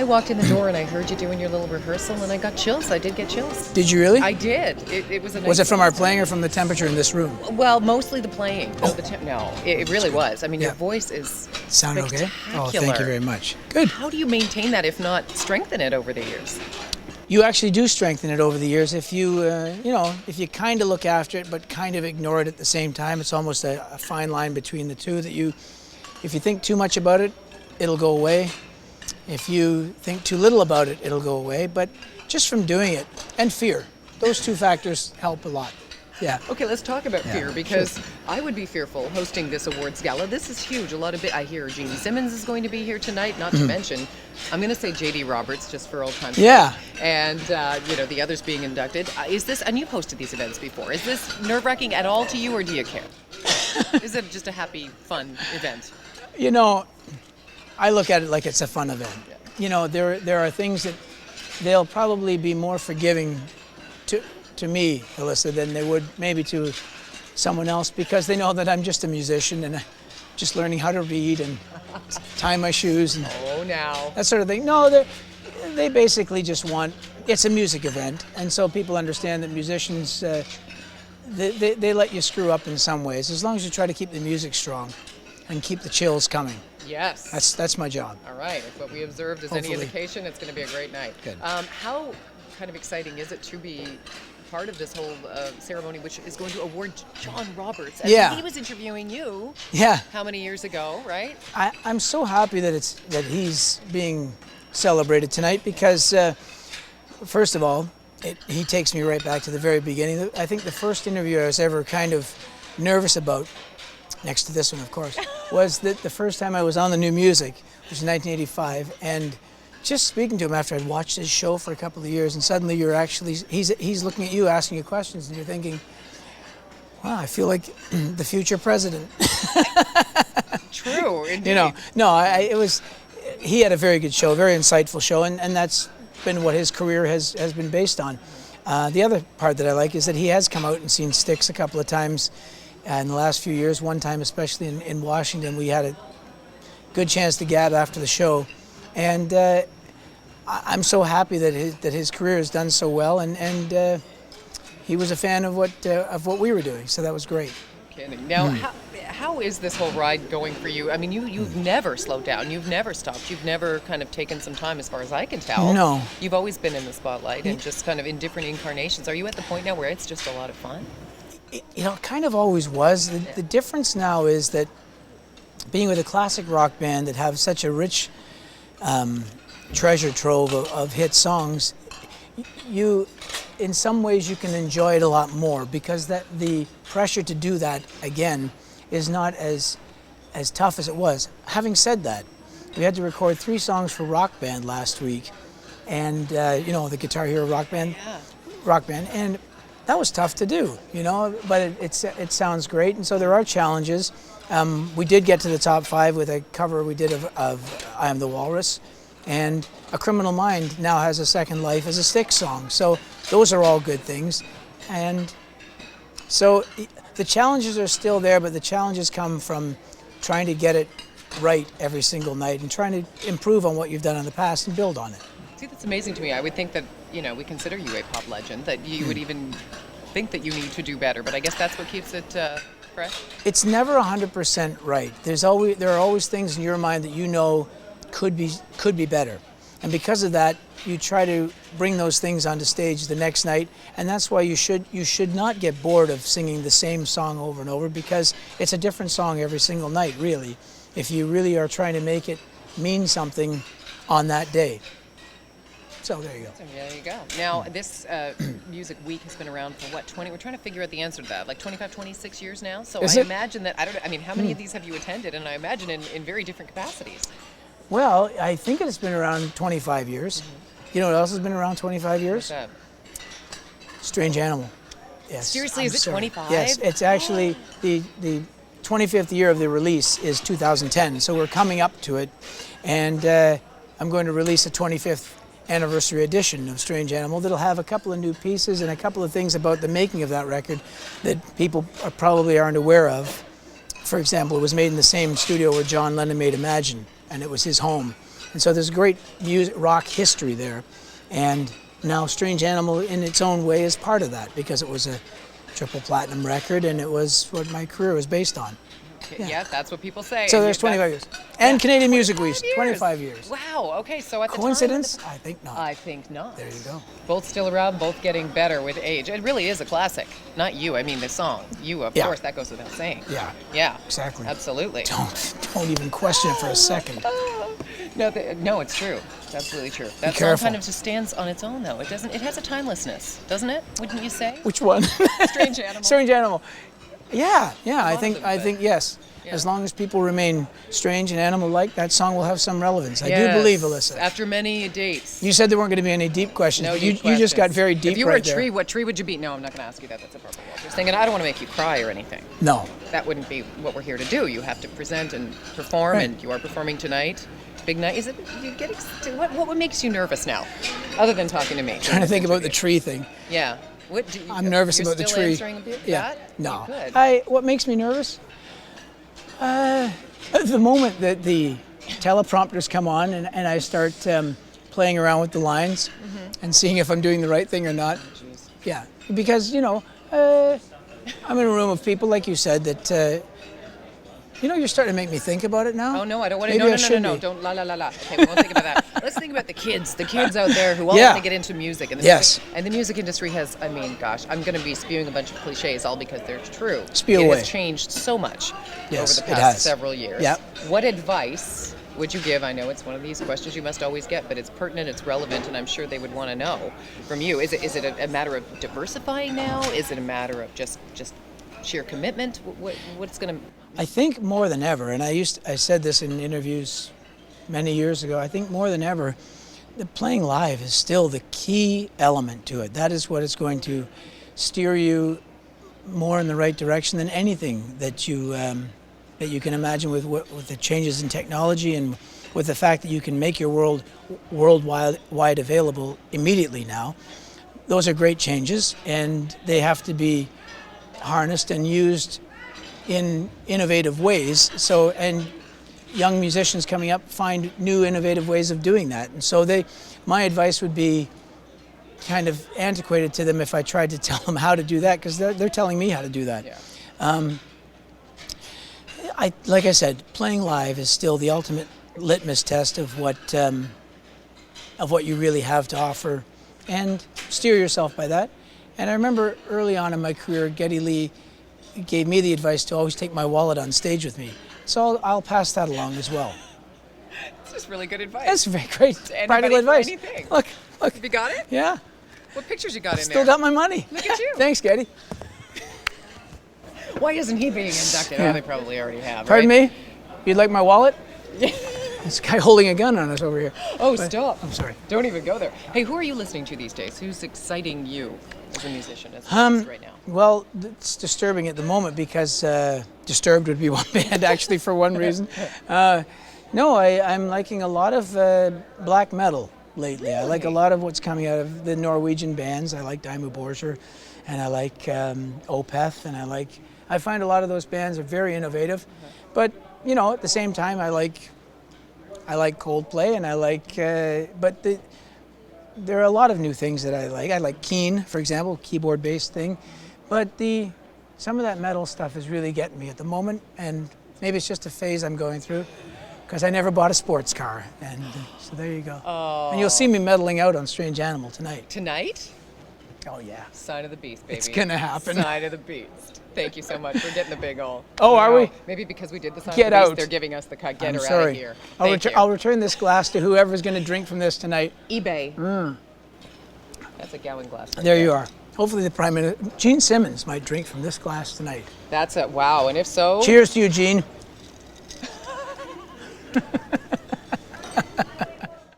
I walked in the door and I heard you doing your little rehearsal, and I got chills. I did get chills. Did you really? I did. It was a nice. Was it from our playing or from the temperature in this room? Well, mostly the playing. No, it really was. I mean, your voice is Sound okay? Oh, spectacular. thank you very much. Good. How do you maintain that, if not strengthen it over the years? You actually do strengthen it over the years if you, if you kind of look after it but kind of ignore it at the same time. It's almost a fine line between the two. If you think too much about it, it'll go away. If you think too little about it, it'll go away. But just from doing it, and fear, those two factors help a lot. Yeah. Okay, let's talk about fear, because I would be fearful hosting this awards gala. This is huge. I hear Gene Simmons is going to be here tonight, not to mention, I'm going to say J.D. Roberts, just for old time's sake. Yeah. And, the others being inducted. And you've hosted these events before. Is this nerve-wracking at all to you, or do you care? Is it just a happy, fun event? I look at it like it's a fun event. Yeah. There are things that they'll probably be more forgiving to me, Alyssa, than they would maybe to someone else, because they know that I'm just a musician and just learning how to read and tie my shoes and that sort of thing. No, they basically just want, it's a music event, and so people understand that musicians, they let you screw up in some ways, as long as you try to keep the music strong and keep the chills coming. Yes. That's my job. All right. If what we observed is any indication, it's going to be a great night. Good. How kind of exciting is it to be part of this whole ceremony, which is going to award John Roberts? And he was interviewing you. Yeah. How many years ago, right? I'm so happy that he's being celebrated tonight, because first of all, he takes me right back to the very beginning. I think the first interview I was ever kind of nervous about, next to this one, of course, was the first time I was on the MuchMusic, which was 1985, and just speaking to him after I'd watched his show for a couple of years, and suddenly he's looking at you, asking you questions, and you're thinking, wow, I feel like the future president. True, indeed. He had a very good show, very insightful show, and that's been what his career has been based on. The other part that I like is that he has come out and seen Styx a couple of times in the last few years. One time, especially in Washington, we had a good chance to gab after the show, and I'm so happy that his career has done so well, and he was a fan of what we were doing, so that was great. Kidding. Now, how is this whole ride going for you? I mean, you've never slowed down, you've never stopped, you've never kind of taken some time, as far as I can tell. No. You've always been in the spotlight and just kind of in different incarnations. Are you at the point now where it's just a lot of fun? It kind of always was. The difference now is that being with a classic rock band that have such a rich treasure trove of hit songs, in some ways you can enjoy it a lot more, because the pressure to do that again is not as tough as it was. Having said that, we had to record 3 songs for Rock Band last week, and the Guitar Hero Rock Band, and that was tough to do, but it sounds great, and so there are challenges. We did get to the top 5 with a cover we did of I Am the Walrus, and A Criminal Mind now has a second life as a Styx song. So those are all good things. And so the challenges are still there, but the challenges come from trying to get it right every single night and trying to improve on what you've done in the past and build on it. See, that's amazing to me. I would think that, we consider you a pop legend, that you would even think that you need to do better, but I guess that's what keeps it fresh. It's never 100% right. There are always things in your mind that could be better. And because of that, you try to bring those things onto stage the next night, and that's why you should not get bored of singing the same song over and over, because it's a different song every single night, really, if you really are trying to make it mean something on that day. So there you go. So there you go. Now, this music week has been around for what, 20? We're trying to figure out the answer to that. Like 25, 26 years now? So imagine that, how many of these have you attended? And I imagine in very different capacities. Well, I think it's been around 25 years. You know what else has been around 25 years? What's that? Strange Animal. Yes. Seriously, is it 25? Yes, it's actually the 25th year of the release is 2010, so we're coming up to it, and I'm going to release a 25th anniversary edition of Strange Animal that'll have a couple of new pieces and a couple of things about the making of that record that people probably aren't aware of. For example, it was made in the same studio where John Lennon made Imagine, and it was his home. And so there's great music, rock history there. And now Strange Animal in its own way is part of that because it was a triple platinum record and it was what my career was based on. Yeah, that's what people say. So there's 25 years. And Canadian Music Week, 25 years. Wow, okay, so at the Coincidence? time... I think not. I think not. There you go. Both still around, both getting better with age. It really is a classic. Not you, I mean the song. You, of course, that goes without saying. Yeah. Yeah. Exactly. Absolutely. Don't even question it for a second. No, it's true. It's absolutely true. That song kind of just stands on its own, though. It doesn't. It has a timelessness, doesn't it? Wouldn't you say? Which one? Strange Animal. Strange Animal. Yeah. I think yes. Yeah. As long as people remain strange and animal-like, that song will have some relevance. I do Yes. believe, Alyssa. After many dates. You said there weren't going to be any deep questions. No but deep you just got questions. very deep If you were right a tree, there. what tree would you be? No, I'm not going to ask you that. That's a purple wall. Just thinking, I don't want to make you cry or anything. No. That wouldn't be what we're here to do. You have to present and perform, Right. and you are performing tonight. Big night. Is it? You get what makes you nervous now, other than talking to me? Trying to think about the tree thing. Yeah. I'm nervous you're about the still tree. Answering that? Yeah. No. Good. What makes me nervous? The moment that the teleprompters come on and I start playing around with the lines and seeing if I'm doing the right thing or not. Jeez. Yeah, because I'm in a room of people, like you said, that you're starting to make me think about it now. Oh no, I don't want to. Maybe No. Don't la. Okay, we won't think about that. Let's think about the kids out there who all Yeah. want to get into music. And the Yes. music, and the music industry has. I mean, gosh, I'm going to be spewing a bunch of cliches, all because they're true. Spew it away. has changed so much Yes, over the it past has. several years. Yep. What advice would you give? I know it's one of these questions you must always get, but it's pertinent, it's relevant, and I'm sure they would want to know from you. Is it a matter of diversifying now? Is it a matter of just sheer commitment? What's going to... I think more than ever, and I said this in interviews many years ago, I think more than ever, the playing live is still the key element to it. That is what is going to steer you more in the right direction than anything that you can imagine with the changes in technology and with the fact that you can make your worldwide available immediately now. Those are great changes, and they have to be harnessed and used in innovative ways. So, and young musicians coming up find new innovative ways of doing that. And so my advice would be kind of antiquated to them if I tried to tell them how to do that, because they're telling me how to do that. Yeah. Like I said, playing live is still the ultimate litmus test of what you really have to offer, and steer yourself by that. And I remember early on in my career, Geddy Lee gave me the advice to always take my wallet on stage with me. So I'll pass that along as well. It's just really good advice. That's very great practical advice. Anything. Look. Have you got it? Yeah. What pictures you got in there? Still got my money. Look at you. Thanks, Geddy. Why isn't he being inducted? Yeah. Oh, they probably already have. Pardon right? me? You'd like my wallet? This guy holding a gun on us over here. Oh, stop. I'm sorry. Don't even go there. Hey, who are you listening to these days? Who's exciting you as a musician, as an artist right now? Well, it's disturbing at the moment because Disturbed would be one band actually for one reason. No, I'm liking a lot of black metal lately. Really? I like a lot of what's coming out of the Norwegian bands. I like Dimmu Borgir, and I like Opeth, and I find a lot of those bands are very innovative. But at the same time, I like Coldplay, and I like, but there are a lot of new things that I like. I like Keen, for example, keyboard-based thing. But some of that metal stuff is really getting me at the moment, and maybe it's just a phase I'm going through, because I never bought a sports car, and so there you go. Oh. And you'll see me medaling out on Strange Animal tonight. Tonight? Oh yeah. Sign of the Beast, baby. It's gonna happen. Sign of the Beast. Thank you so much for getting the big ol'. Oh, are we? Maybe because we did the Sign Get of the Beast, out. they're giving us the cut. Get I'm her sorry. out of here. I'll return this glass to whoever's going to drink from this tonight. eBay. That's a Gowan glass. Right There you are. Hopefully the Prime Minister, Gene Simmons, might drink from this glass tonight. That's it. Wow. And if so... Cheers to you, Gene.